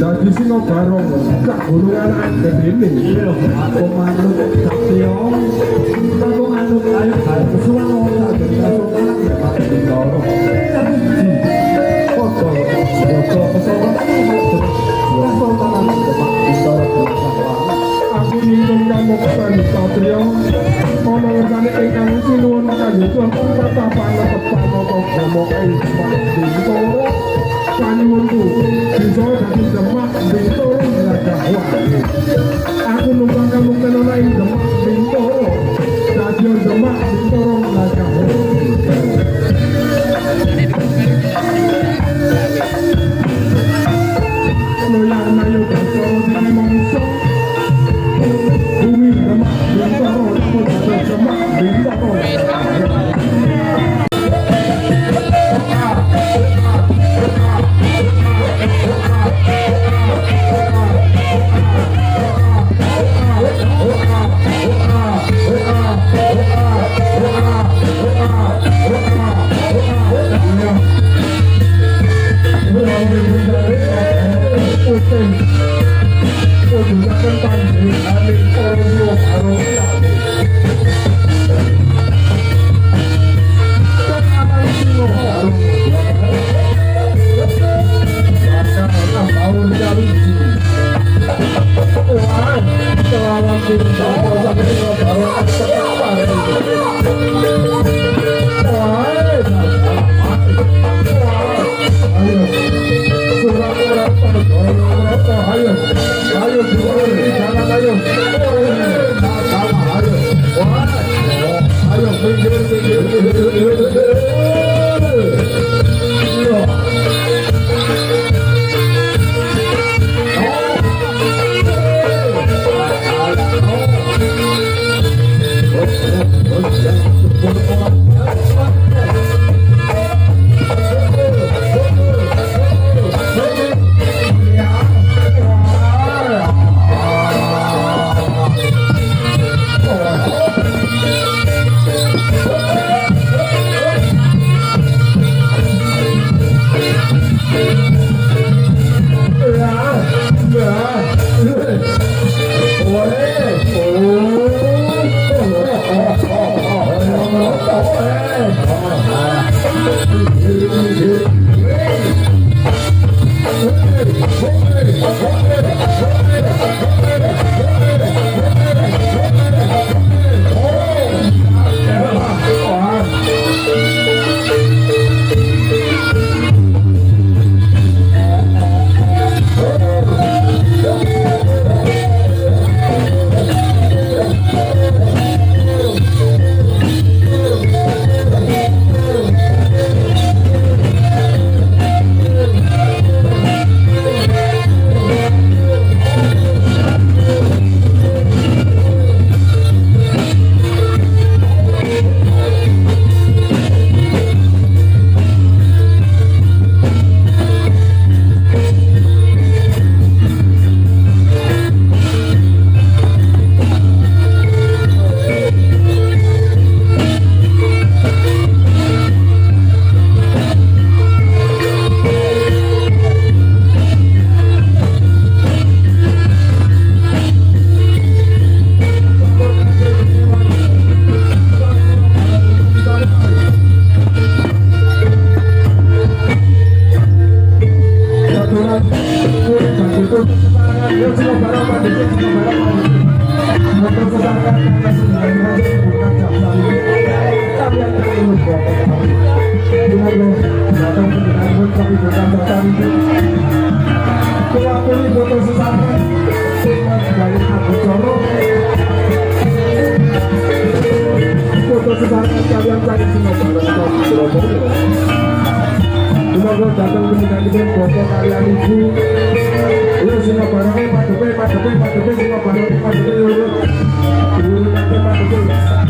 Dari sini barong cak gunungan agak ini pemanut Sakyong kamu anut ayo hari kesuwan orang dari kasung anak memang didorong foto pesawat langsung tangan memang didorong aku minum kamu kesan Sakyong mau mengerjani ikan siluan kanjeng kata panah tepat nopo ngomong didorong Panyunku bisa jadi demak bintoro gajah wali. Aku numpang kamu kenal ing demak bintoro, stadion demak bintoro gajah wali. Loyang mayu bintoro di mongso, bumi demak bintoro, aku jadi demak bintoro. pandemi juga barang untuk kesalahan karena sudah bukan jam kalian terlalu bohong. Dengan datang dengan pun tapi bukan datang itu. Kewakili foto sesama dari Abu Coro. Foto sesama kalian cari semua barang beromong. Semoga datang dengan foto kalian ibu. Ini semua barangnya padepe semua barangnya padepe urut nanti padepe.